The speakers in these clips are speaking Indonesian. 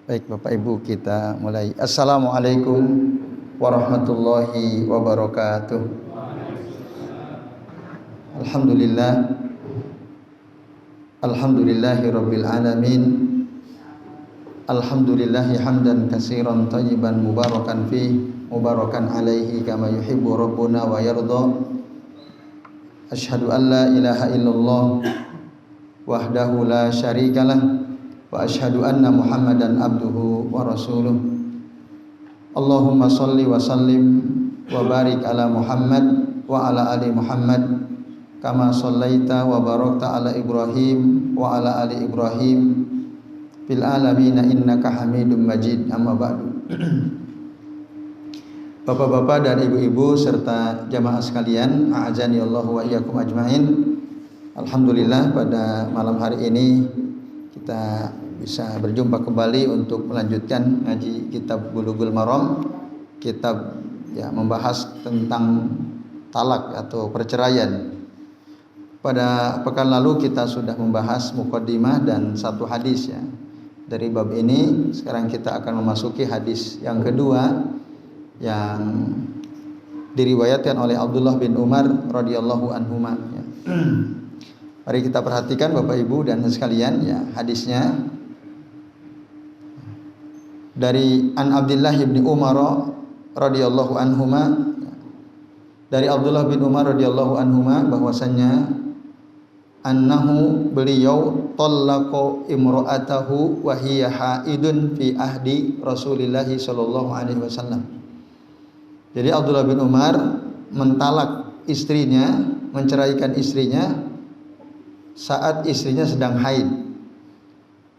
Baik Bapak Ibu, kita mulai. Assalamualaikum warahmatullahi wabarakatuh. Alhamdulillah. Alhamdulillahi rabbil alamin. Alhamdulillahi hamdan katsiran thayyiban mubarakan fih, mubarakan alaihi kama yuhibbu rabbuna wa yarda. Asyhadu an la ilaha illallah wahdahu la syarikalah wa asyhadu anna Muhammadan abduhu wa rasuluh. Allahumma shalli wa sallim wa barik ala Muhammad wa ala ali Muhammad kama shallaita wa barakta ala Ibrahim wa ala ali Ibrahim fil alamin innaka Hamidum Majid. Amma ba'du. Bapak-bapak dan ibu-ibu serta jamaah sekalian, a'azani Allah wa iyyakum ajmain. Alhamdulillah pada malam hari ini kita bisa berjumpa kembali untuk melanjutkan ngaji kitab Bulughul Maram, kitab membahas tentang talak atau perceraian. Pada pekan lalu kita sudah membahas muqaddimah dan satu hadis ya dari bab ini. Sekarang kita akan memasuki hadis yang kedua yang diriwayatkan oleh Abdullah bin Umar radhiyallahu anhuma ya. Mari kita perhatikan Bapak Ibu dan sekalian ya, hadisnya dari An Abdullah bin Umar radhiyallahu anhuma, dari Abdullah bin Umar radhiyallahu anhuma bahwasanya annahu beliau tallaqa imra'atahu wa hiya haidun fi ahdi Rasulillah sallallahu alaihi wasallam. Jadi Abdullah bin Umar mentalak istrinya, menceraikan istrinya saat istrinya sedang haid.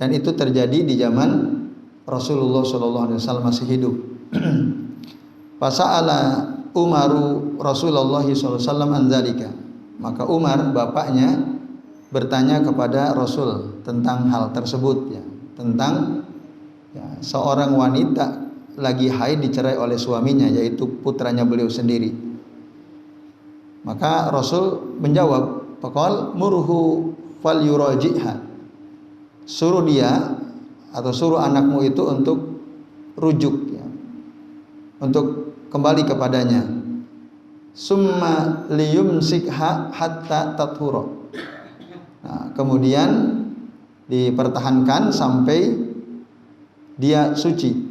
Dan itu terjadi di zaman Rasulullah sallallahu alaihi wasallam masih hidup. Fasa'ala Umaru Rasulullah sallallahu alaihi wasallam an dzalika. Maka Umar bapaknya bertanya kepada Rasul tentang hal tersebut ya, tentang seorang wanita lagi haid dicerai oleh suaminya, yaitu putranya beliau sendiri. Maka Rasul menjawab, faqal murhu fal yuraji'ha. Suruh dia atau suruh anakmu itu untuk rujuk ya, untuk kembali kepadanya. Summa liyumsikha hatta tathura. Nah, kemudian dipertahankan sampai dia suci.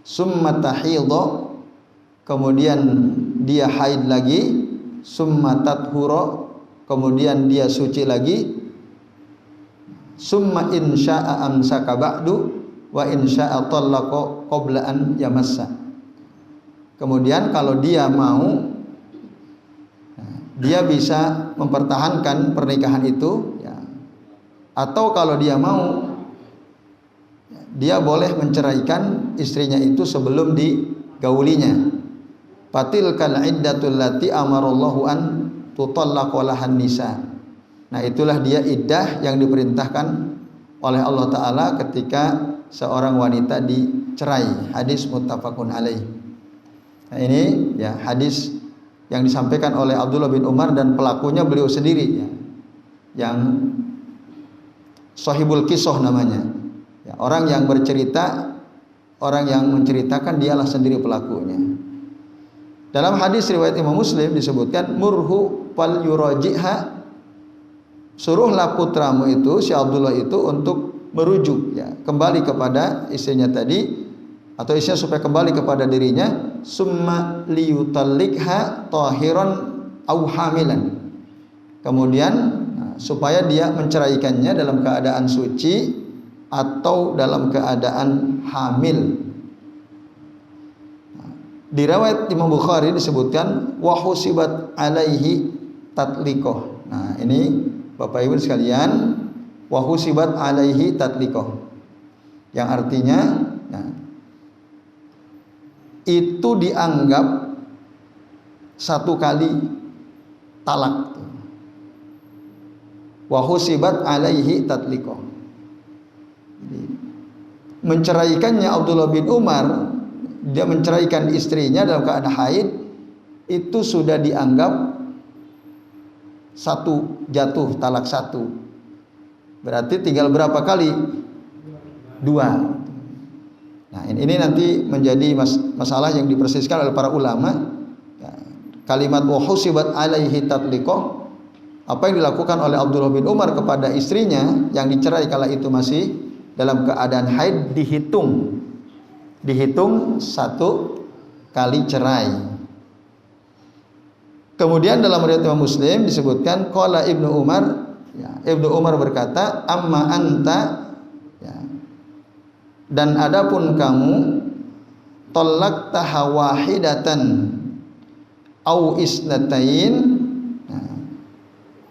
Summa tahidha, kemudian dia haid lagi. Summa tathura, kemudian dia suci lagi. Summa insya'a amsaka ba'du wa insya'a tallaqa qabla an yamassa. Kemudian kalau dia mau, dia bisa mempertahankan pernikahan itu ya. Atau kalau dia mau, dia boleh menceraikan istrinya itu sebelum digaulinya. Fatilkal iddatul lati amarallahu an tutallaqu lahan nisa. Nah, itulah dia iddah yang diperintahkan oleh Allah Ta'ala ketika seorang wanita dicerai. Hadis muttafaqun alaih. Nah, ini ya hadis yang disampaikan oleh Abdullah bin Umar dan pelakunya beliau sendiri ya, yang sahibul kisah namanya ya, orang yang bercerita, orang yang menceritakan dialah sendiri pelakunya. Dalam hadis riwayat Imam Muslim disebutkan murhu fal yuraji'ha, suruhlah putramu itu, si Abdullah itu, untuk merujuk ya, kembali kepada istrinya tadi, atau istrinya supaya kembali kepada dirinya. Summa liyutallikha tahiran au hamilan, kemudian supaya dia menceraikannya dalam keadaan suci atau dalam keadaan hamil. Di riwayat Imam Bukhari disebutkan wa husibat alaihi tatliqah. Nah, ini Bapak Ibu sekalian, wa husibat alaihi tatliqah, yang artinya itu dianggap satu kali talak. Wa husibat alaihi tatliqah. Menceraikannya Abdullah bin Umar, dia menceraikan istrinya dalam keadaan haid, itu sudah dianggap satu jatuh, talak satu. Berarti tinggal berapa kali? Dua. Nah, ini nanti menjadi masalah yang dipersiskan oleh para ulama. Ya, kalimat wa husibat alaihi tatliqah, apa yang dilakukan oleh Abdullah bin Umar kepada istrinya yang dicerai kala itu masih dalam keadaan haid dihitung 1 kali cerai. Kemudian dalam riwayat Imam Muslim disebutkan qala Ibnu Umar, ya, Ibnu Umar berkata, amma anta, ya, dan adapun kamu, talaqtaha wahidatan au isnatain, nah,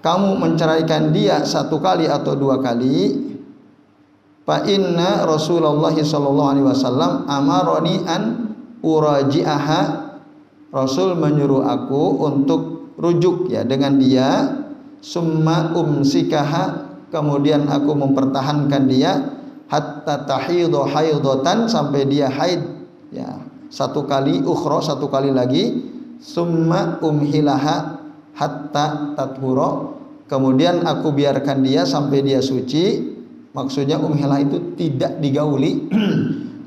kamu menceraikan dia 1 kali atau 2 kali, fa inna Rasulullah sallallahu alaihi wasallam amaroni an uraji'aha, Rasul menyuruh aku untuk rujuk ya dengan dia, summa umsikaha, kemudian aku mempertahankan dia hatta tahidhu haidatan, sampai dia haid ya 1 kali, ukhra 1 kali lagi, summa umhilaha hatta tathura, kemudian aku biarkan dia sampai dia suci. Maksudnya umhilah itu tidak digauli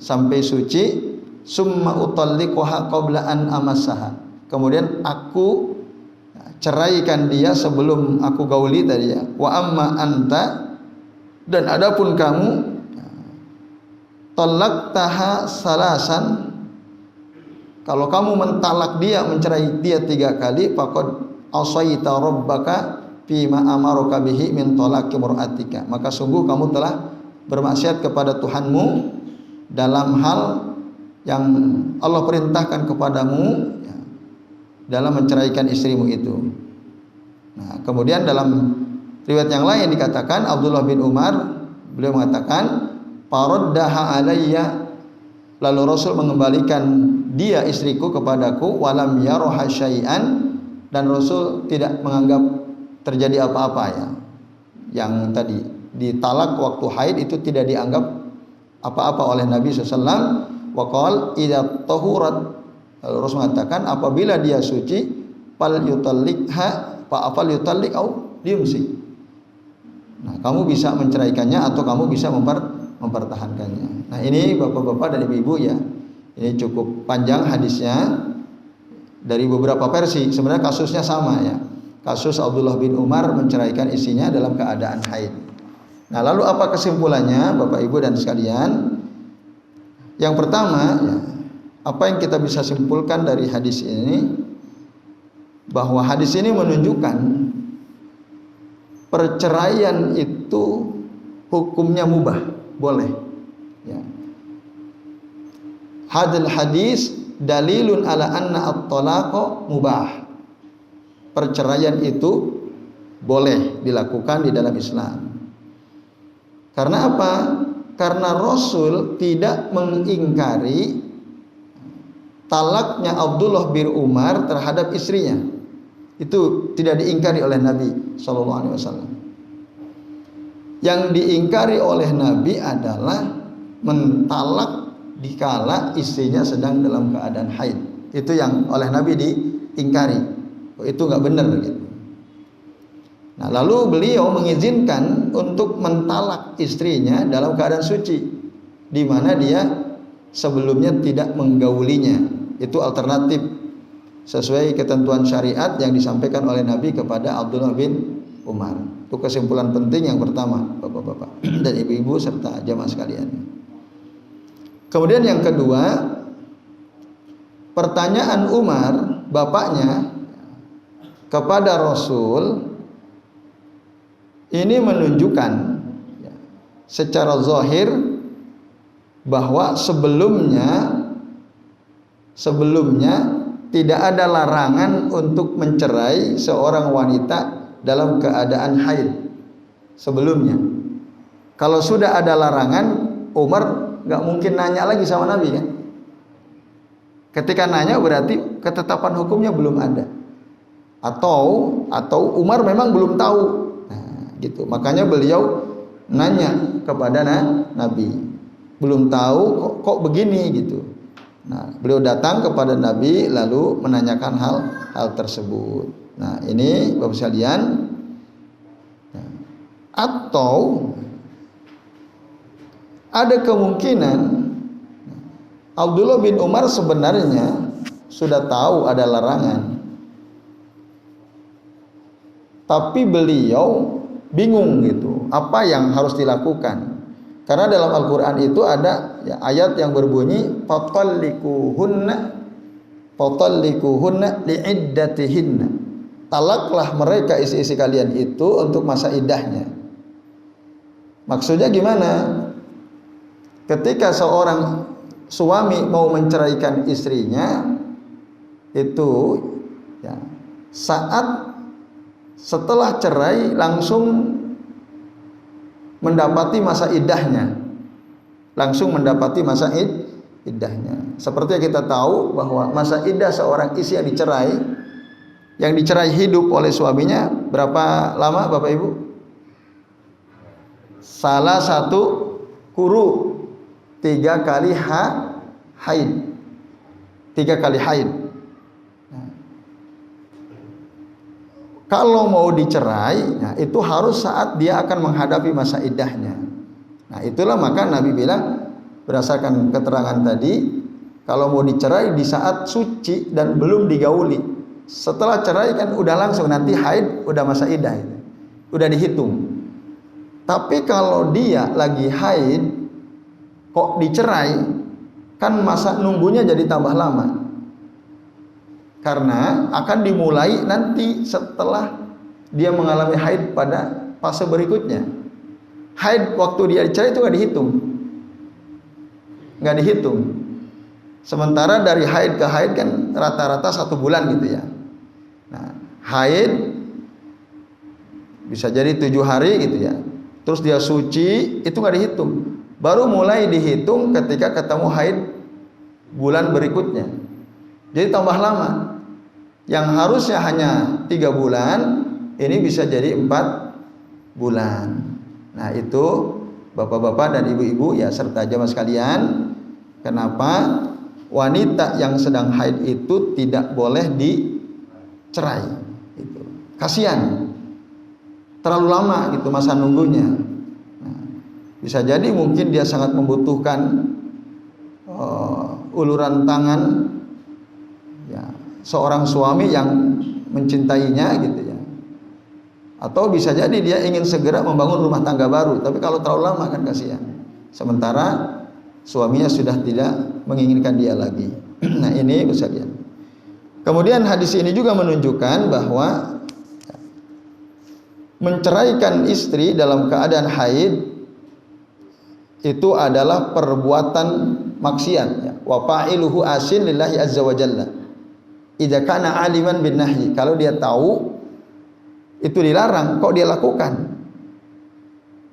sampai suci. Summa utalliquha qabla an amassaha, kemudian aku ceraikan dia sebelum aku gauli tadi ya. Wa amma anta, dan adapun kamu, talaqtaha salasan, kalau kamu mentalak dia, mencerai dia 3 kali, faqad asaita rabbaka fima amaraka bihi min talaqi mur'atika, maka sungguh kamu telah bermaksiat kepada Tuhanmu dalam hal yang Allah perintahkan kepadamu ya, dalam menceraikan istrimu itu. Nah, kemudian dalam riwayat yang lain dikatakan Abdullah bin Umar, beliau mengatakan faraddaha alayya, lalu Rasul mengembalikan dia istriku kepadaku, walam yaroha syai'an, dan Rasul tidak menganggap terjadi apa-apa ya. Yang tadi ditalak waktu haid itu tidak dianggap apa-apa oleh Nabi SAW. Wa qala idza tahurat, Rasul mengatakan apabila dia suci, fal yutallikha fa afal yutallik au diumsi. Nah, kamu bisa menceraikannya atau kamu bisa mempertahankannya. Nah, ini Bapak-bapak dan Ibu-ibu ya. Ini cukup panjang hadisnya dari beberapa versi. Sebenarnya kasusnya sama ya. Kasus Abdullah bin Umar menceraikan istrinya dalam keadaan haid. Nah, lalu apa kesimpulannya Bapak Ibu dan sekalian? Yang pertama ya, apa yang kita bisa simpulkan dari hadis ini, bahwa hadis ini menunjukkan perceraian itu hukumnya mubah, boleh ya. Hadal hadis dalilun ala anna at-talaqa mubah. Perceraian itu boleh dilakukan di dalam Islam. Karena apa? Karena Rasul tidak mengingkari talaknya Abdullah bin Umar terhadap istrinya. Itu tidak diingkari oleh Nabi sallallahu alaihi wasallam. Yang diingkari oleh Nabi adalah mentalak dikala istrinya sedang dalam keadaan haid. Itu yang oleh Nabi diingkari. Itu nggak benar gitu. Nah, lalu beliau mengizinkan untuk mentalak istrinya dalam keadaan suci, di mana dia sebelumnya tidak menggaulinya. Itu alternatif sesuai ketentuan syariat yang disampaikan oleh Nabi kepada Abdullah bin Umar. Itu kesimpulan penting yang pertama, Bapak-bapak dan Ibu-ibu serta jamaah sekalian. Kemudian yang kedua, pertanyaan Umar, bapaknya, kepada Rasul ini menunjukkan ya, secara zahir bahwa sebelumnya tidak ada larangan untuk mencerai seorang wanita dalam keadaan haid sebelumnya. Kalau sudah ada larangan, Umar nggak mungkin nanya lagi sama Nabi kan? Ketika nanya berarti ketetapan hukumnya belum ada. Atau Umar memang belum tahu. Nah, gitu. Makanya beliau nanya kepada Nabi. Belum tahu kok begini gitu. Nah, beliau datang kepada Nabi lalu menanyakan hal tersebut. Nah, ini Bapak sekalian. Atau ada kemungkinan Abdullah bin Umar sebenarnya sudah tahu ada larangan, tapi beliau bingung gitu, apa yang harus dilakukan. Karena dalam Al-Quran itu ada ya, ayat yang berbunyi Fatalliquhunna li'iddatihinna. Talaklah mereka istri-istri kalian itu untuk masa iddahnya. Maksudnya gimana? Ketika seorang suami mau menceraikan istrinya itu ya, saat setelah cerai langsung mendapati masa iddahnya, iddahnya. Seperti yang kita tahu bahwa masa iddah seorang istri yang dicerai hidup oleh suaminya berapa lama Bapak Ibu? Salah satu kuru 3 kali haid. 3 kali haid. Kalau mau dicerai, nah itu harus saat dia akan menghadapi masa iddahnya. Nah itulah maka Nabi bilang berdasarkan keterangan tadi, kalau mau dicerai di saat suci dan belum digauli. Setelah cerai kan udah langsung nanti haid, udah masa iddah, udah dihitung. Tapi kalau dia lagi haid, kok dicerai, kan masa nunggunya jadi tambah lama. Karena akan dimulai nanti setelah dia mengalami haid pada fase berikutnya. Haid waktu dia dicerai itu nggak dihitung. Sementara dari haid ke haid kan rata-rata 1 bulan gitu ya. Nah, haid bisa jadi 7 hari gitu ya. Terus dia suci itu nggak dihitung. Baru mulai dihitung ketika ketemu haid bulan berikutnya. Jadi tambah lama. Yang harusnya hanya 3 bulan, ini bisa jadi 4 bulan. Nah itu bapak-bapak dan ibu-ibu ya serta jamaah sekalian, kenapa wanita yang sedang haid itu tidak boleh dicerai? Itu kasihan, terlalu lama gitu masa nunggunya. Nah, bisa jadi mungkin dia sangat membutuhkan uluran tangan ya, seorang suami yang mencintainya gitu ya. Atau bisa jadi dia ingin segera membangun rumah tangga baru, tapi kalau terlalu lama kan kasihan. Sementara suaminya sudah tidak menginginkan dia lagi. Nah ini sekalian. Kemudian hadis ini juga menunjukkan bahwa menceraikan istri dalam keadaan haid itu adalah perbuatan maksiat ya. Wa fa'iluhu asin lillahi azza wa jalla. Idza kana aliman bin nahyi, kalau dia tahu itu dilarang kok dia lakukan.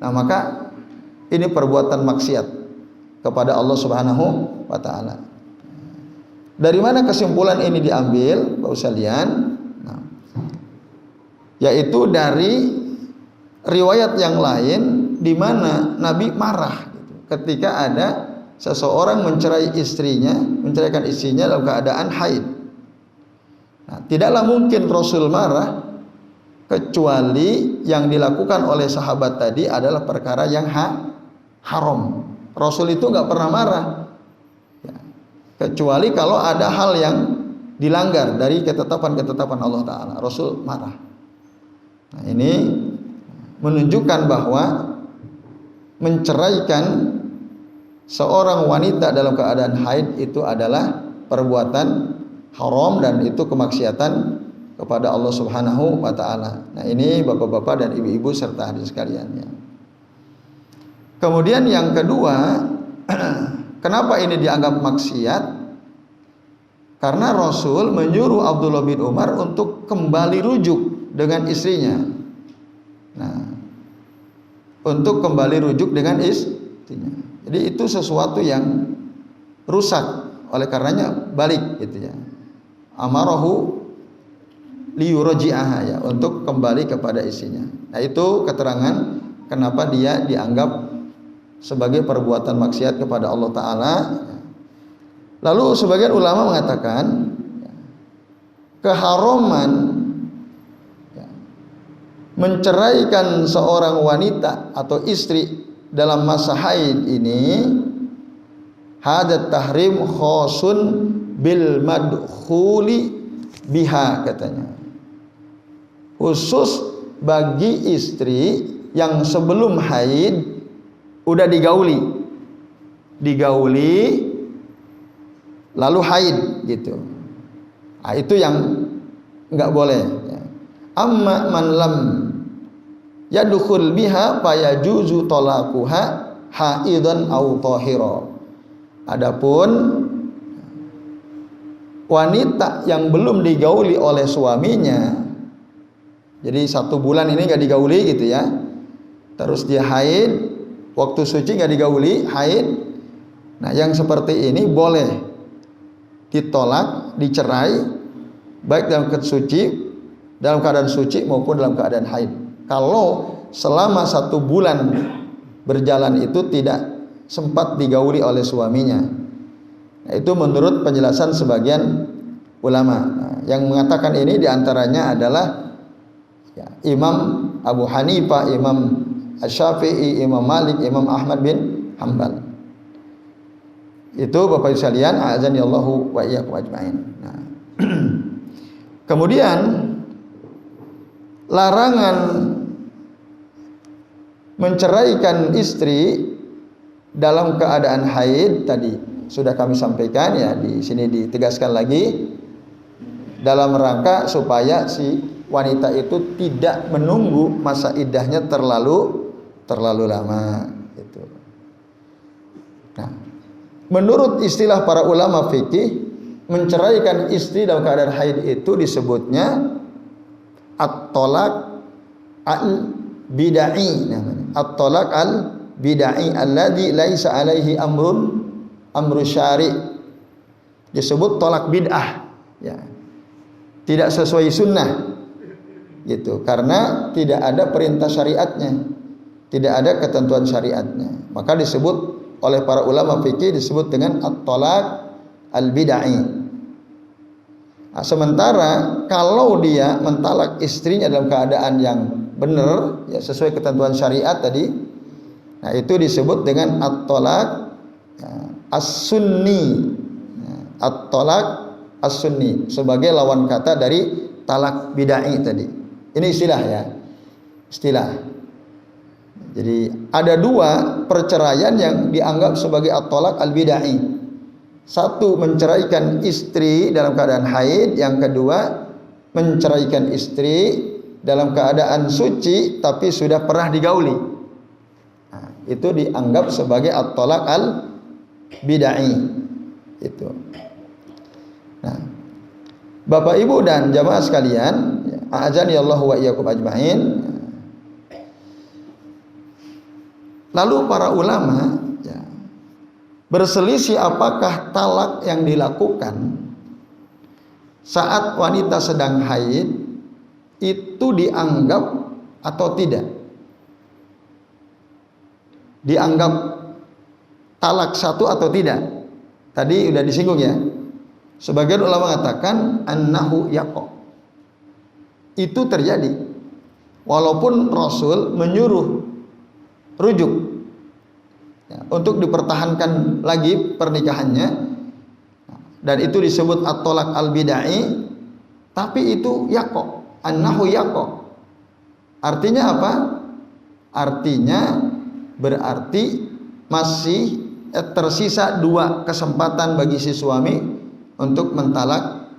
Nah, maka ini perbuatan maksiat kepada Allah Subhanahu wa taala. Dari mana kesimpulan ini diambil, Bapak sekalian? Nah, yaitu dari riwayat yang lain di mana Nabi marah gitu, ketika ada seseorang menceraikan istrinya dalam keadaan haid. Nah, tidaklah mungkin Rasul marah kecuali yang dilakukan oleh sahabat tadi adalah perkara yang haram. Rasul itu nggak pernah marah ya, kecuali kalau ada hal yang dilanggar dari ketetapan-ketetapan Allah Ta'ala. Rasul marah. Nah, ini menunjukkan bahwa menceraikan seorang wanita dalam keadaan haid itu adalah perbuatan haram dan itu kemaksiatan kepada Allah Subhanahu wa taala. Nah, ini Bapak-bapak dan Ibu-ibu serta hadirin sekalian ya. Kemudian yang kedua, kenapa ini dianggap maksiat? Karena Rasul menyuruh Abdullah bin Umar untuk kembali rujuk dengan istrinya. Nah, untuk kembali rujuk dengan istrinya. Jadi itu sesuatu yang rusak, oleh karenanya balik gitu ya. Amarahu liyurji'aha ya, untuk kembali kepada istrinya. Nah, itu keterangan kenapa dia dianggap sebagai perbuatan maksiat kepada Allah Ta'ala. Lalu sebagian ulama mengatakan keharaman menceraikan seorang wanita atau istri dalam masa haid ini hadat tahrim khosun bil madkhuli biha, katanya. Khusus bagi istri yang sebelum haid udah digauli lalu haid gitu. Nah, itu yang nggak boleh. Amma man lam yadkhul biha fayajuzu talaquha haidan aw tahira. Adapun wanita yang belum digauli oleh suaminya, jadi 1 bulan ini nggak digauli gitu ya, terus dia haid, waktu suci nggak digauli, haid. Nah, yang seperti ini boleh ditolak, dicerai, baik dalam keadaan suci maupun dalam keadaan haid. Kalau selama 1 bulan berjalan itu tidak sempat digauli oleh suaminya. Nah, itu menurut penjelasan sebagian ulama. Nah, yang mengatakan ini diantaranya adalah Imam Abu Hanifah, Imam Asy-Syafi'i, Imam Malik, Imam Ahmad bin Hanbal. Itu Bapak Ibu sekalian, a'adzanillahu wa iyyakum ajmain. Nah, kemudian larangan menceraikan istri dalam keadaan haid tadi sudah kami sampaikan ya, di sini ditegaskan lagi dalam rangka supaya si wanita itu tidak menunggu masa iddahnya terlalu lama gitu. Nah, menurut istilah para ulama fikih, menceraikan istri dalam keadaan haid itu disebutnya at-talaq al-bid'i namanya. At-talaq al-bid'i alladzi laisa alaihi amru syari'. Disebut tolak bid'ah ya. Tidak sesuai sunnah gitu, karena tidak ada perintah syariatnya, tidak ada ketentuan syariatnya. Maka disebut oleh para ulama fikih disebut dengan at-talaq al-bid'i. Nah, sementara kalau dia mentalak istrinya dalam keadaan yang benar ya, sesuai ketentuan syariat tadi, nah itu disebut dengan at-talaq as-sunni. At-talaq as-sunni sebagai lawan kata dari talak bid'ah tadi. Ini istilah ya. Istilah. Jadi ada 2 perceraian yang dianggap sebagai at-talaq al-bid'ah. 1 menceraikan istri dalam keadaan haid, yang kedua menceraikan istri dalam keadaan suci tapi sudah pernah digauli. Nah, itu dianggap sebagai at-talaq al-bid'ah. Itu. Nah, Bapak Ibu dan jamaah sekalian, a'adzanillahu wa iyyakum ajmain. Lalu para ulama ya, berselisih apakah talak yang dilakukan saat wanita sedang haid itu dianggap atau tidak. Dianggap talak 1 atau tidak. Tadi udah disinggung ya. Sebagian ulama mengatakan annahu yaqa. Itu terjadi. Walaupun Rasul menyuruh rujuk ya, untuk dipertahankan lagi pernikahannya, dan itu disebut at-talaq al-bid'ah, tapi itu yaqa, annahu yaqa. Artinya apa? Artinya berarti masih tersisa 2 kesempatan bagi si suami untuk mentalak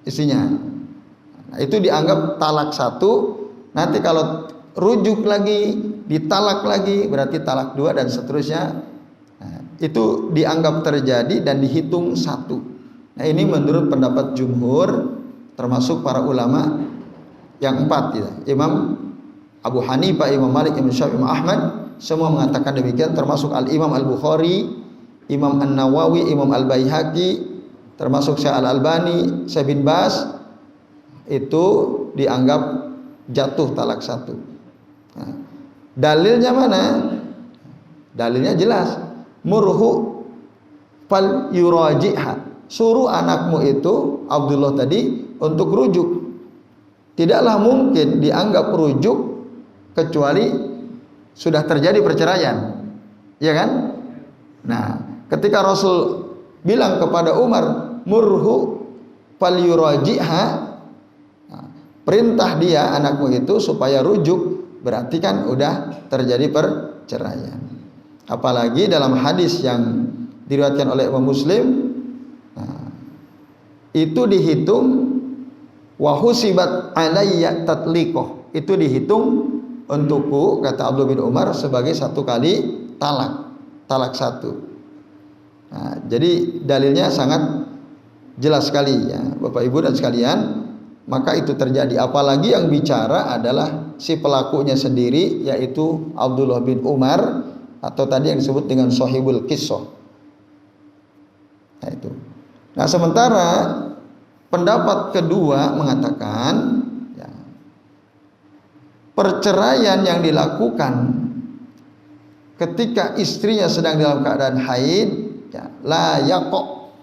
istrinya. Nah, itu dianggap talak 1. Nanti kalau rujuk lagi, ditalak lagi, berarti talak 2 dan seterusnya. Nah, itu dianggap terjadi dan dihitung 1. Nah, ini menurut pendapat jumhur, termasuk para ulama yang 4 ya. Imam Abu Hanifah, Imam Malik, Imam Syafi'i, Imam Ahmad, semua mengatakan demikian, termasuk Al-Imam Al-Bukhari, Imam An-Nawawi, Imam Al-Baihaqi, termasuk Syekh Al-Albani, Syekh bin Baz, itu dianggap jatuh talak 1. Nah, dalilnya mana? Dalilnya jelas, murhu fal yuraji'ha. Suruh anakmu itu Abdullah tadi untuk rujuk. Tidaklah mungkin dianggap rujuk kecuali sudah terjadi perceraian, ya kan? Nah, ketika Rasul bilang kepada Umar, murhu falyuraji'ha, perintah dia anakmu itu supaya rujuk, berarti kan udah terjadi perceraian. Apalagi dalam hadis yang diriwayatkan oleh Imam Muslim, itu dihitung wahusibat alayya tatliqah, itu dihitung untukku, kata Abdullah bin Umar, sebagai satu kali talak satu. Nah, jadi dalilnya sangat jelas sekali ya Bapak Ibu dan sekalian. Maka itu terjadi, apalagi yang bicara adalah si pelakunya sendiri, yaitu Abdullah bin Umar, atau tadi yang disebut dengan sahibul qissah. Nah itu. Nah sementara pendapat kedua mengatakan ya, perceraian yang dilakukan ketika istrinya sedang dalam keadaan haid, ya, la yaqo,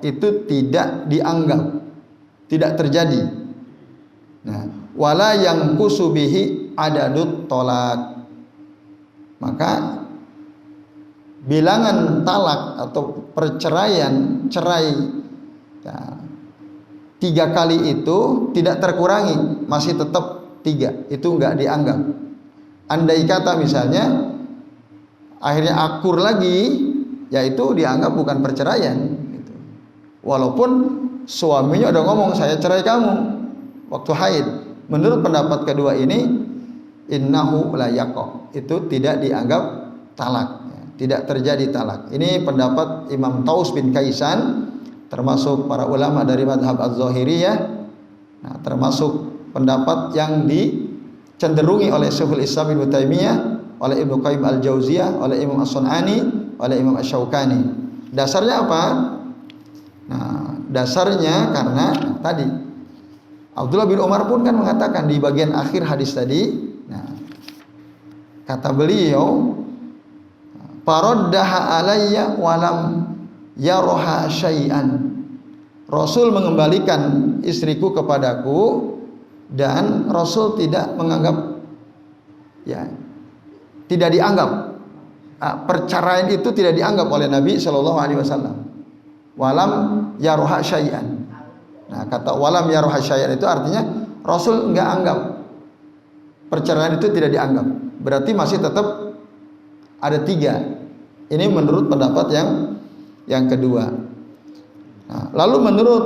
itu tidak dianggap, tidak terjadi. Nah, wala yang kusubihi adadut tolak, maka bilangan talak atau perceraian, cerai ya, 3 kali itu tidak terkurangi, masih tetap 3, itu enggak dianggap. Andai kata misalnya akhirnya akur lagi, yaitu dianggap bukan perceraian gitu. Walaupun suaminya udah ngomong saya cerai kamu waktu haid, menurut pendapat kedua ini innahu la yaqa, itu tidak dianggap talak, tidak terjadi talak. Ini pendapat Imam Taus bin Kaisan, termasuk para ulama dari madhab Az-Zahiriyah. Nah, termasuk pendapat yang dicenderungi oleh Syekhul Islam Ibnu Taimiyah, oleh Ibnu Qayyim Al-Jauziyah, oleh Imam As-Sun'ani, oleh Imam Asy-Syaukani. Dasarnya apa? Nah, dasarnya karena tadi Abdullah bin Umar pun kan mengatakan di bagian akhir hadis tadi, nah, kata beliau, faraddaha alayya walam yaroha syai'an. Rasul mengembalikan istriku kepadaku dan Rasul tidak menganggap, ya, tidak dianggap, perceraian itu tidak dianggap oleh Nabi Shallallahu Alaihi Wasallam. Walam yaroha syai'an. Nah, kata walam yaroha syai'an itu artinya Rasul nggak anggap, perceraian itu tidak dianggap. Berarti masih tetap ada 3. Ini menurut pendapat yang kedua. Nah, lalu menurut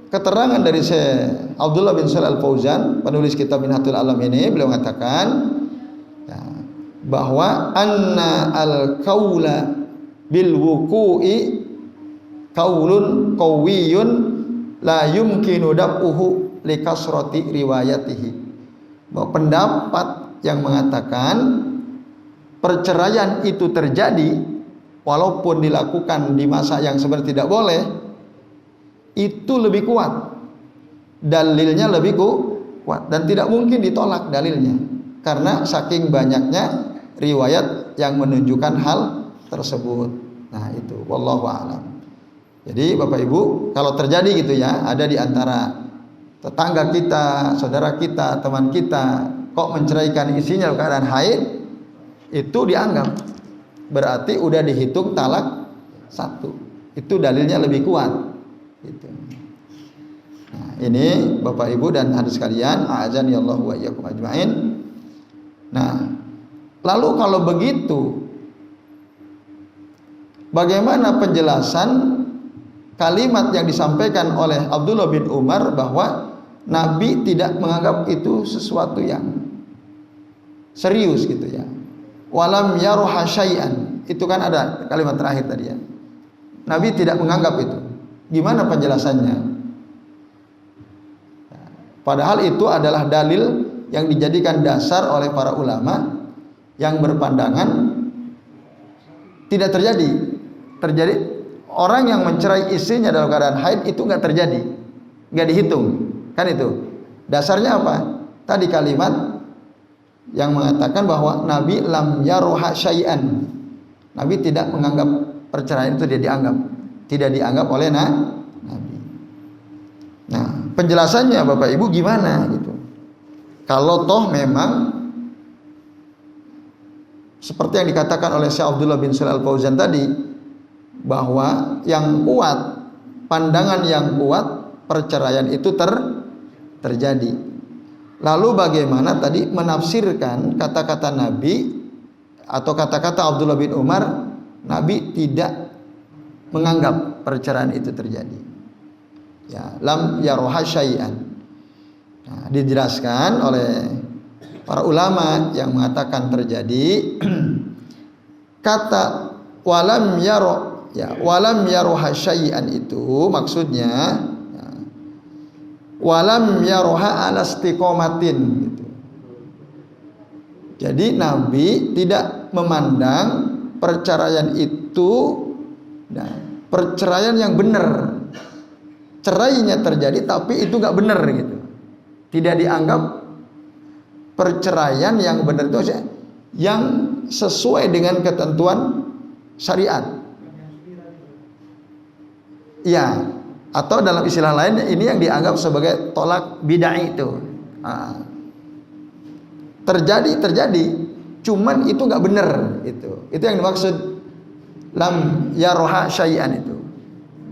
keterangan dari Syekh Abdullah bin Shalih Al-Fauzan, penulis kitab Minhatul Alam ini, beliau mengatakan ya, bahwa anna al-qaula bil wuqu'i qaulun qawiyyun la yumkinu dab'uhu li kasrati riwayatihi. Bahwa pendapat yang mengatakan perceraian itu terjadi walaupun dilakukan di masa yang sebenarnya tidak boleh, itu lebih kuat, dalilnya lebih kuat, dan tidak mungkin ditolak dalilnya karena saking banyaknya riwayat yang menunjukkan hal tersebut. Nah itu wallahu a'lam. Jadi Bapak Ibu, kalau terjadi gitu ya, ada di antara tetangga kita, saudara kita, teman kita kok menceraikan istrinya dalam keadaan haid, itu dianggap berarti udah dihitung talak 1. Itu dalilnya lebih kuat gitu. Nah, ini Bapak Ibu dan hadirin sekalian, a'azani Allah wa iyyakum ajmain. Nah, lalu kalau begitu bagaimana penjelasan kalimat yang disampaikan oleh Abdullah bin Umar bahwa Nabi tidak menganggap itu sesuatu yang serius gitu ya. Walam yaroha syai'an, itu kan ada kalimat terakhir tadi ya. Nabi tidak menganggap itu. Gimana penjelasannya? Padahal itu adalah dalil yang dijadikan dasar oleh para ulama yang berpandangan tidak terjadi. Terjadi orang yang mencerai istrinya dalam keadaan haid itu nggak terjadi, nggak dihitung, kan itu. Dasarnya apa? Tadi kalimat yang mengatakan bahwa Nabi lam yaroha syai'an. Nabi tidak menganggap perceraian itu tidak dianggap oleh Nabi. Nah, penjelasannya Bapak Ibu gimana gitu? Kalau toh memang seperti yang dikatakan oleh Syekh Abdullah bin Shalih Al Fauzan tadi, bahwa yang kuat, pandangan yang kuat, perceraian itu terjadi. Lalu bagaimana tadi menafsirkan kata-kata Nabi atau kata-kata Abdullah bin Umar, Nabi tidak menganggap perceraian itu terjadi. Ya, lam yaroha syai'an. Nah, dijelaskan oleh para ulama yang mengatakan terjadi. Kata walam yaroha syai'an itu maksudnya ya, walam yaroha ala istiqomatin gitu. Jadi Nabi tidak memandang perceraian itu perceraian yang benar. Cerainya terjadi tapi itu nggak benar gitu. Tidak dianggap perceraian yang benar itu yang sesuai dengan ketentuan syariat. Ya, atau dalam istilah lain ini yang dianggap sebagai tolak bid'ah itu. Terjadi, cuman itu nggak benar itu. Itu yang dimaksud lam yaroha syai'an itu.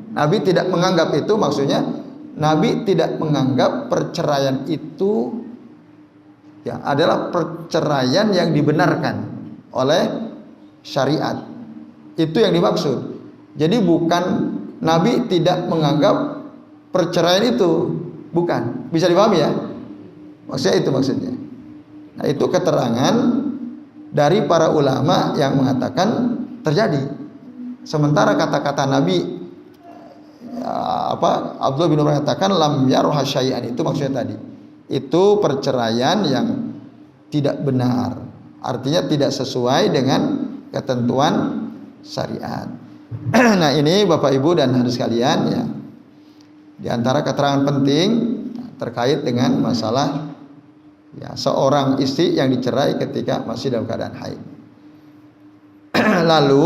Nabi tidak menganggap itu, maksudnya Nabi tidak menganggap perceraian itu ya adalah perceraian yang dibenarkan oleh syariat. Itu yang dimaksud. Jadi bukan Nabi tidak menganggap perceraian itu, bukan. Bisa dipahami ya? Maksudnya itu maksudnya. Nah, itu keterangan dari para ulama yang mengatakan terjadi. Sementara kata-kata Nabi Abdullah bin Umar mengatakan lam yaroha syai'an, itu maksudnya tadi. Itu perceraian yang tidak benar. Artinya tidak sesuai dengan ketentuan syariat. Nah, ini Bapak Ibu dan hadirin sekalian ya. Di antara keterangan penting terkait dengan masalah ya seorang istri yang dicerai ketika masih dalam keadaan haid. Lalu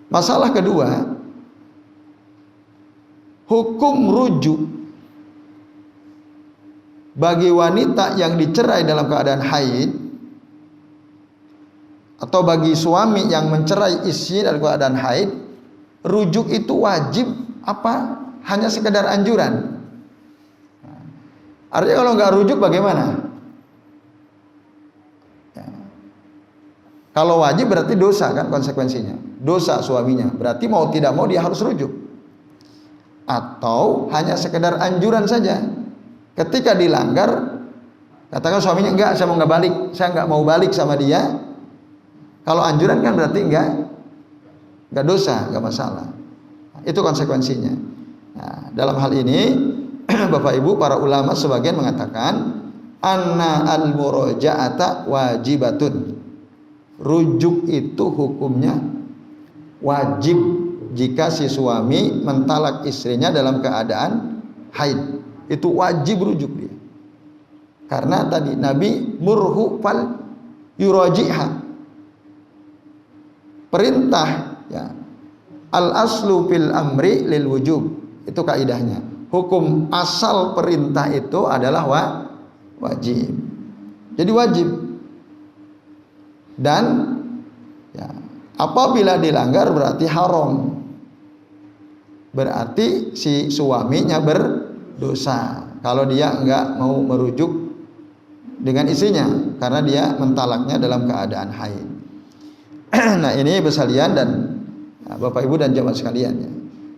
masalah kedua, hukum rujuk bagi wanita yang dicerai dalam keadaan haid atau bagi suami yang mencerai istrinya dalam keadaan haid, rujuk itu wajib apa hanya sekedar anjuran? Artinya kalau nggak rujuk bagaimana? Ya. Kalau wajib berarti dosa kan konsekuensinya, dosa suaminya, berarti mau tidak mau dia harus rujuk. Atau hanya sekedar anjuran saja. Ketika dilanggar, katakan suaminya enggak, saya mau nggak balik, saya nggak mau balik sama dia. Kalau anjuran kan berarti enggak dosa, enggak masalah. Itu konsekuensinya. Nah, dalam hal ini Bapak Ibu para ulama sebagian mengatakan anna al-muraja'ata wajibatun. Rujuk itu hukumnya wajib jika si suami mentalak istrinya dalam keadaan haid. Itu wajib rujuk dia. Karena tadi Nabi murhu fal yuraji'ha. Perintah ya. Al aslu fil amri lil wujub. Itu kaidahnya. Hukum asal perintah itu adalah wajib. Jadi wajib. Dan ya, apabila dilanggar berarti haram. Berarti si suaminya berdosa kalau dia enggak mau merujuk dengan istrinya karena dia mentalaknya dalam keadaan haid. Nah, ini bersalian dan Bapak Ibu dan jamaah sekalian ya.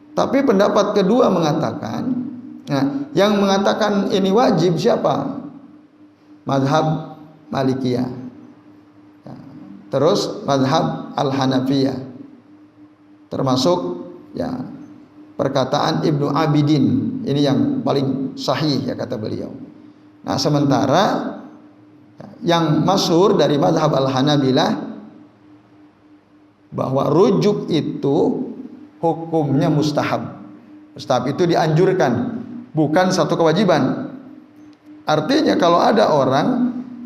Tapi pendapat kedua mengatakan, nah, yang mengatakan ini wajib siapa? Mazhab Malikiyah. Ya. Terus mazhab Al-Hanafiyah. Termasuk ya perkataan Ibnu Abidin. Ini yang paling sahih ya kata beliau. Nah, sementara yang masyhur dari mazhab Al-Hanabilah bahwa rujuk itu hukumnya mustahab. Mustahab itu dianjurkan, bukan satu kewajiban. Artinya kalau ada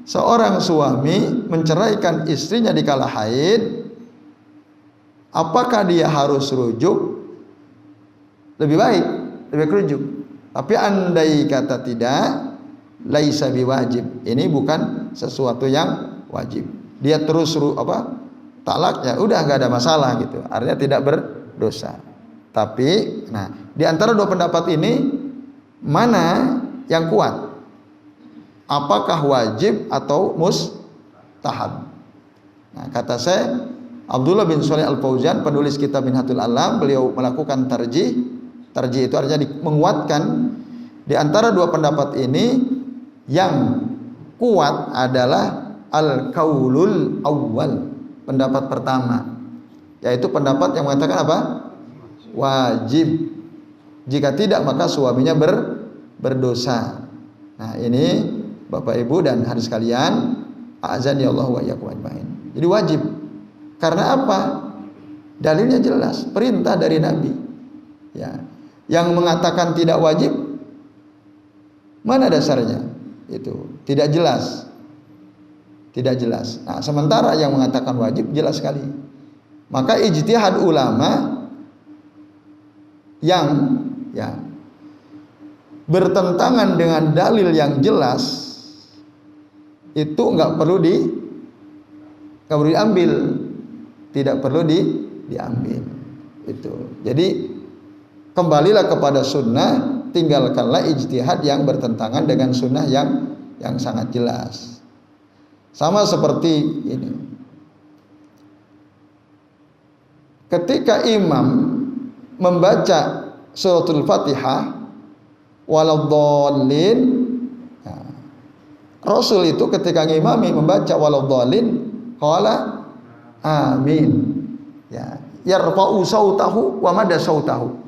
seorang suami menceraikan istrinya di kala haid, apakah dia harus rujuk? Lebih baik, lebih rujuk. Tapi andai kata tidak, laisa biwajib. Ini bukan sesuatu yang wajib. dia terus talak, ya udah nggak ada masalah gitu. Artinya tidak berdosa. Tapi, nah di antara dua pendapat ini mana yang kuat? Apakah wajib atau mustahab? Nah, kata saya Abdullah bin Shalih Al-Fauzan, penulis kitab Minhatul Alam, beliau melakukan tarjih. Tarjih itu artinya menguatkan. Di antara dua pendapat ini yang kuat adalah al-qaulul awwal, pendapat pertama, yaitu pendapat yang mengatakan apa? Wajib. Jika tidak maka suaminya berdosa. Nah, ini Bapak Ibu dan hadirin sekalian, a'azani Allah wa iyyakum ajmain. Jadi wajib. Karena apa? Dalilnya jelas, perintah dari Nabi. Ya. Yang mengatakan tidak wajib, mana dasarnya? Itu tidak jelas. Tidak jelas. Nah, sementara yang mengatakan wajib jelas sekali. Maka ijtihad ulama yang bertentangan dengan dalil yang jelas itu nggak perlu diambil, tidak perlu diambil. Itu. Jadi kembalilah kepada sunnah, tinggalkanlah ijtihad yang bertentangan dengan sunnah yang sangat jelas. Sama seperti ini. Ketika imam membaca suratul Fatihah waladhdallin, nah, Rasul itu ketika ngimami membaca waladhdallin qala amin. Ya, yarfa'u sautahu wa madda sautahu.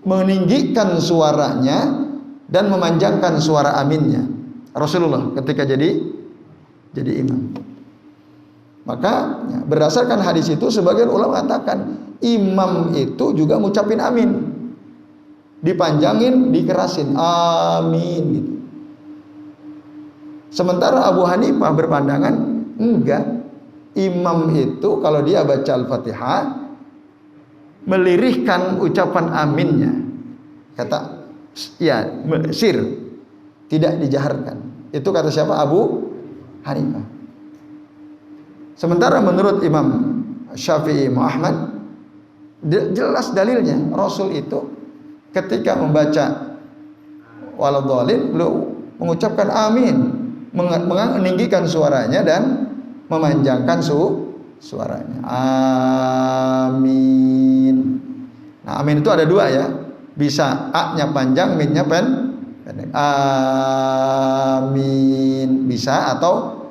Meninggikan suaranya dan memanjangkan suara aminnya. Rasulullah ketika jadi imam. Maka berdasarkan hadis itu sebagian ulama mengatakan imam itu juga ngucapin amin, dipanjangin, dikerasin amin gitu. Sementara Abu Hanifah berpandangan enggak, imam itu kalau dia baca Al-Fatihah melirihkan ucapan aminnya, kata ya sir, tidak dijaharkan. Itu kata siapa? Abu Hanifah. Sementara menurut Imam Syafi'i, Muhammad, jelas dalilnya. Rasul itu ketika membaca waladhdallin beliau mengucapkan amin, meninggikan suaranya dan memanjangkan suaranya. Amin. Nah, amin itu ada dua ya. Bisa a-nya panjang, min-nya pendek. Amin. Bisa atau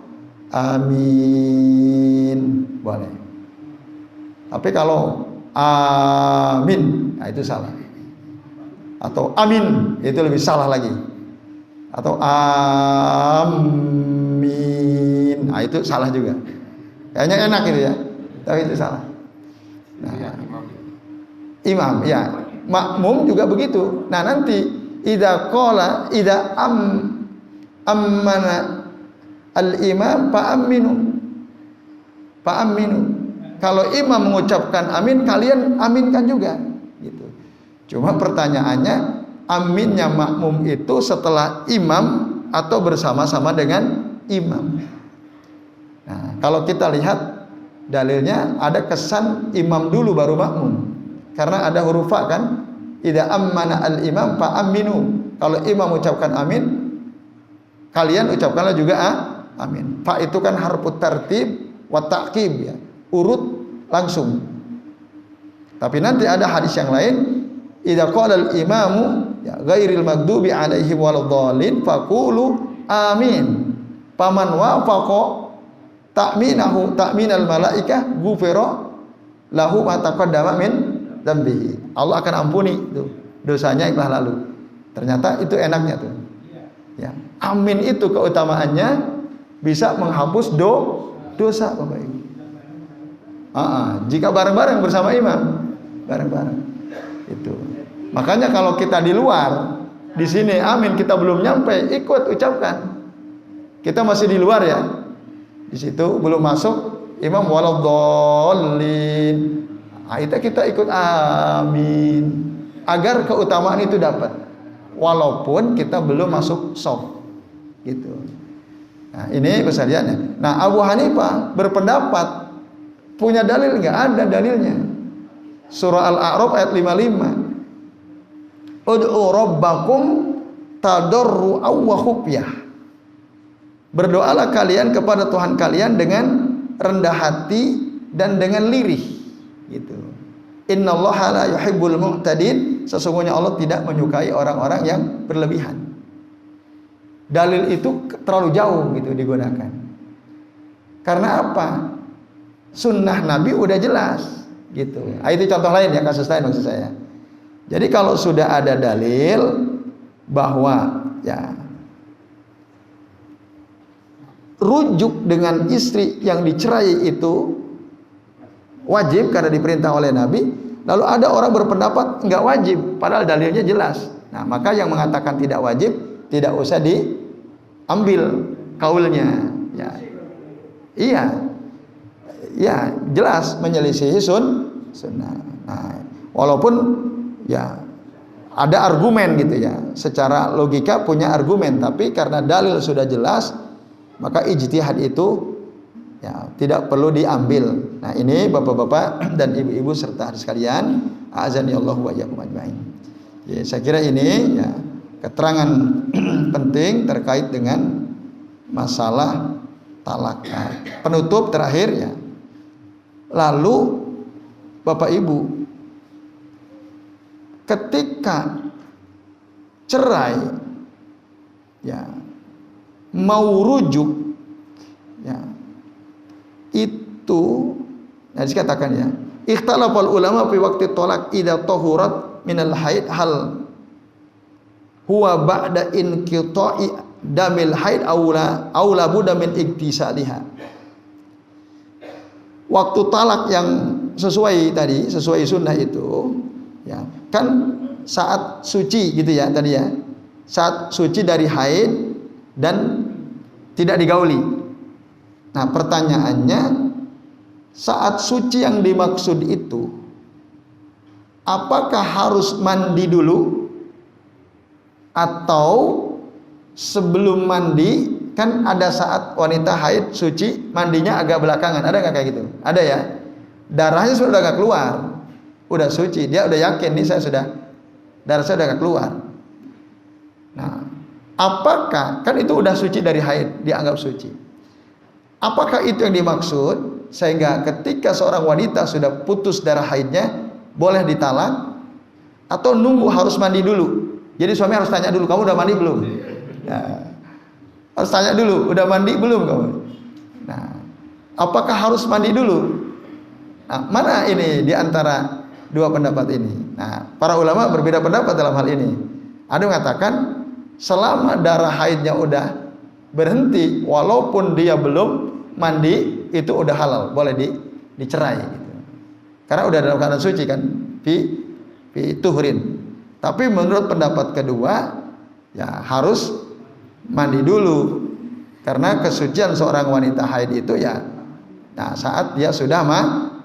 amin. Boleh. Tapi kalau amin, nah itu salah. Atau amin, itu lebih salah lagi. Atau amin, nah itu salah juga. Kayaknya enak itu ya, tapi itu salah. Nah, imam, ya, makmum juga begitu. Nah nanti idza ammana al-imam fa'aminu. Kalau imam mengucapkan amin, kalian aminkan juga gitu. Cuma pertanyaannya, aminnya makmum itu setelah imam atau bersama-sama dengan imam? Nah, kalau kita lihat dalilnya ada kesan imam dulu baru makmum. Karena ada huruf fa kan? Idza ammana al-imam fa'aminu. Kalau imam ucapkan amin, kalian ucapkanlah juga amin. Fa itu kan harfu tartib wa ta'qib ya, urut langsung. Tapi nanti ada hadis yang lain, idza qala al-imamu ya ghairil maghdubi alaihim waladhdallin faqulu amin. Paman wafaqa ta'minahu ta'minal malaikah ghufira lahu ma taqaddama min dzambihi. Allah akan ampuni itu dosanya yang telah lalu. Ternyata itu enaknya tuh. Ya, amin itu keutamaannya bisa menghapus dosa Bapak Ibu. Jika bareng-bareng bersama imam, bareng-bareng. Itu. Makanya kalau kita di luar, di sini amin kita belum nyampe, ikut ucapkan. Kita masih di luar ya. Di situ belum masuk imam waladhdallin. Itu kita ikut amin agar keutamaan itu dapat. Walaupun kita belum masuk shaf. Gitu. Nah, ini kesalahannya. Nah, Abu Hanifah berpendapat punya dalil, nggak ada dalilnya. Surah Al-A'raf ayat 55. Ud'u rabbakum tadarru'aw wa khufyah. Berdoalah kalian kepada Tuhan kalian dengan rendah hati dan dengan lirih, gitu. Innallaha la yuhibbul mu'tadin. Sesungguhnya Allah tidak menyukai orang-orang yang berlebihan. Dalil itu terlalu jauh gitu digunakan. Karena apa? Sunnah Nabi udah jelas gitu. Itu contoh lain ya, kasus lain maksud saya. Jadi kalau sudah ada dalil bahwa ya rujuk dengan istri yang dicerai itu wajib karena diperintah oleh Nabi, lalu ada orang berpendapat nggak wajib padahal dalilnya jelas. Nah, maka yang mengatakan tidak wajib tidak usah diambil kaulnya, ya. Iya, ya jelas menyelisihi sunnah. Nah, walaupun ya ada argumen gitu ya, secara logika punya argumen, tapi karena dalil sudah jelas, maka ijtihad itu ya tidak perlu diambil. Nah, ini bapak-bapak dan ibu-ibu serta hadirin sekalian, azani Allah wa iyyakum ajmain. Ya, saya kira ini ya keterangan penting terkait dengan masalah talak. Nah, penutup terakhir ya. Lalu Bapak Ibu, ketika cerai ya mau rujuk ya itu nah dikatakan ya ikhtalafal ulama fi waqti talaq idza tahurat minal haid hal huwa ba'da inqita'i damil haid aula budda min iktisaliha. Waktu talak yang sesuai tadi, sesuai sunnah itu ya kan saat suci gitu ya tadi ya, saat suci dari haid dan tidak digauli. Nah, pertanyaannya, saat suci yang dimaksud itu apakah harus mandi dulu atau sebelum mandi? Kan ada saat wanita haid suci mandinya agak belakangan, ada nggak kayak gitu? Ada ya, darahnya sudah nggak keluar, udah suci, dia udah yakin nih darah saya udah nggak keluar. Nah, apakah kan itu udah suci dari haid, dianggap suci? Apakah itu yang dimaksud sehingga ketika seorang wanita sudah putus darah haidnya boleh ditalak atau nunggu harus mandi dulu? Jadi suami harus tanya dulu, kamu udah mandi belum? Nah, harus tanya dulu, udah mandi belum kamu? Nah, apakah harus mandi dulu? Nah, mana ini di antara dua pendapat ini? Nah, para ulama berbeda pendapat dalam hal ini. Ada yang mengatakan selama darah haidnya udah berhenti, walaupun dia belum mandi, itu udah halal, boleh dicerai. Gitu. Karena udah dalam keadaan suci kan, fi tuhrin. Tapi menurut pendapat kedua, ya harus mandi dulu, karena kesucian seorang wanita haid itu ya nah saat dia sudah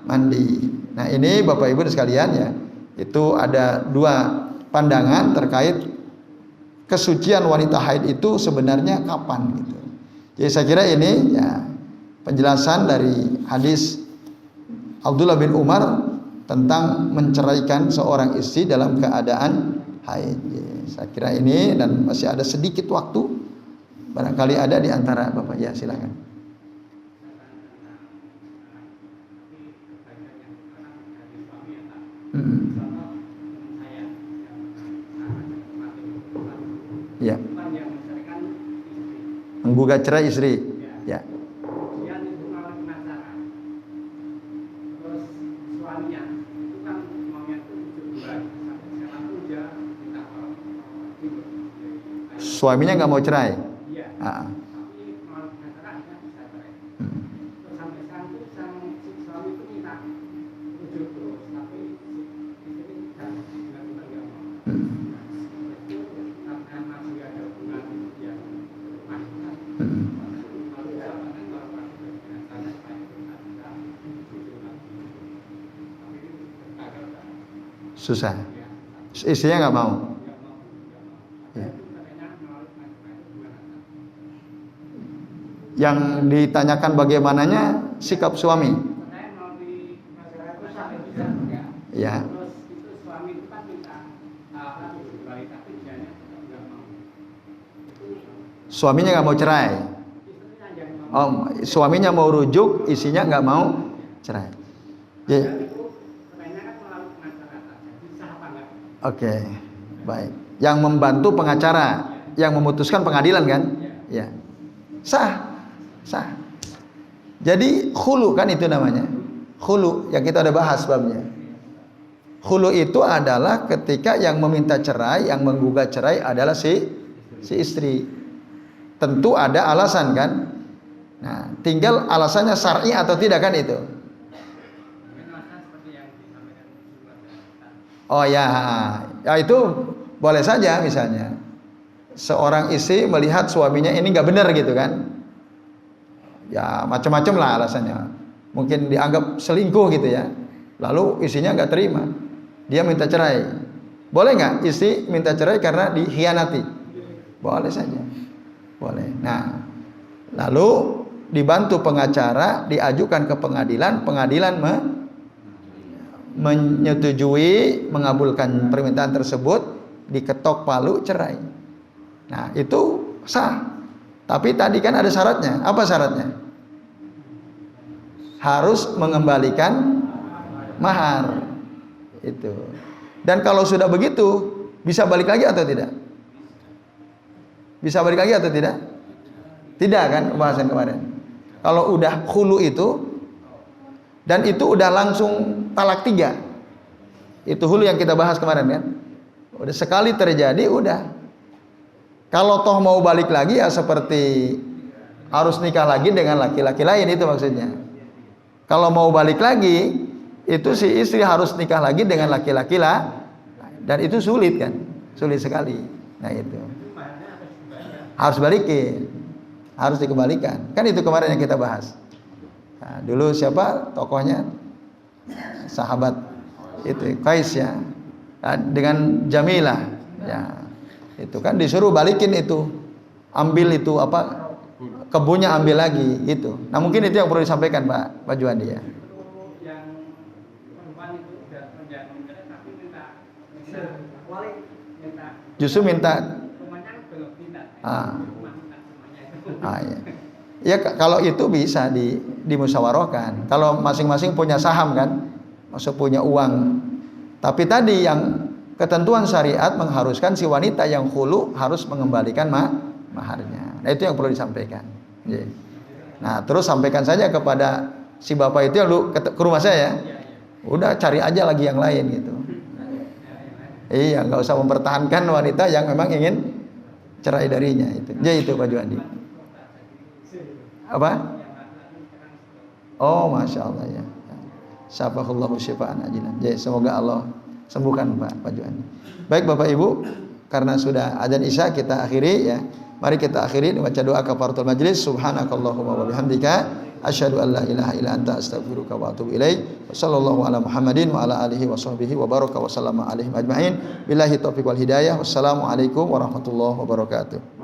mandi. Nah, ini Bapak Ibu sekalian ya, itu ada dua pandangan terkait kesucian wanita haid itu sebenarnya kapan gitu. Jadi saya kira ini ya penjelasan dari hadis Abdullah bin Umar tentang menceraikan seorang istri dalam keadaan haid. Saya kira ini, dan masih ada sedikit waktu, barangkali ada di antara Bapak, ya silakan. Ya. Menggugat cerai istri. Ya. Suaminya nggak mau cerai. Iya. Susah. Istrinya nggak mau. Ya. Yang ditanyakan bagaimananya sikap suami. Ya. Suaminya nggak mau cerai. Oh, suaminya mau rujuk, isinya nggak mau cerai. Yeah. Oke, baik. Yang membantu pengacara, yang memutuskan pengadilan kan? Ya, sah. Jadi khulu kan itu namanya. Khulu yang kita ada bahas babnya. Khulu itu adalah ketika yang meminta cerai, yang menggugat cerai adalah si istri. Tentu ada alasan kan? Nah, tinggal alasannya syar'i atau tidak kan itu. Oh ya, itu boleh saja misalnya seorang istri melihat suaminya ini nggak benar gitu kan, ya macam-macam lah alasannya, mungkin dianggap selingkuh gitu ya, lalu istrinya nggak terima, dia minta cerai, boleh nggak istri minta cerai karena dikhianati? Boleh saja, boleh. Nah, lalu dibantu pengacara, diajukan ke pengadilan, menyetujui, mengabulkan permintaan tersebut, diketok palu, cerai. Nah, itu sah. Tapi tadi kan ada syaratnya. Apa syaratnya? Harus mengembalikan mahar. Itu. Dan kalau sudah begitu, bisa balik lagi atau tidak? Bisa balik lagi atau tidak? Tidak kan pembahasan kemarin. Kalau udah khulu itu, dan itu udah langsung talak 3. Itu hulu yang kita bahas kemarin kan. Udah sekali terjadi udah. Kalau toh mau balik lagi ya seperti harus nikah lagi dengan laki-laki lain, itu maksudnya. Kalau mau balik lagi itu si istri harus nikah lagi dengan laki-laki lah. Dan itu sulit kan. Sulit sekali. Nah itu. Harus balikin. Harus dikembalikan. Kan itu kemarin yang kita bahas. Nah, dulu siapa tokohnya? Sahabat itu Qais ya, dengan Jamilah ya, itu kan disuruh balikin itu, ambil itu apa kebunnya, ambil lagi itu. Nah mungkin itu yang perlu disampaikan Pak Juandi ya. Justru minta ya. Ya kalau itu bisa dimusyawarahkan. Kalau masing-masing punya saham kan, maksud punya uang. Tapi tadi yang ketentuan syariat mengharuskan si wanita yang khulu harus mengembalikan maharnya. Nah itu yang perlu disampaikan. Nah terus sampaikan saja kepada si bapak itu yang lu ke rumah saya. Udah cari aja lagi yang lain gitu. Iya, nggak usah mempertahankan wanita yang memang ingin cerai darinya itu. Jadi itu Pak Juandi. Apa? Oh, masya Allah ya. Syafahullahu syifaan ajilan. Jadi semoga Allah sembuhkan Pak Juandi. Baik Bapak Ibu, karena sudah azan Isya kita akhiri ya. Mari kita akhiri baca doa kafaratul majlis. Subhanakallahumma wa bihamdika asyhadu an la ilaha illa anta astaghfiruka wa atubu ilaik. Wassallallahu ala Muhammadin wa ala alihi wa sahbihi wa baraka wa sallama alaihim ajmain. Billahi taufiq wal hidayah. Wassalamualaikum warahmatullahi wabarakatuh.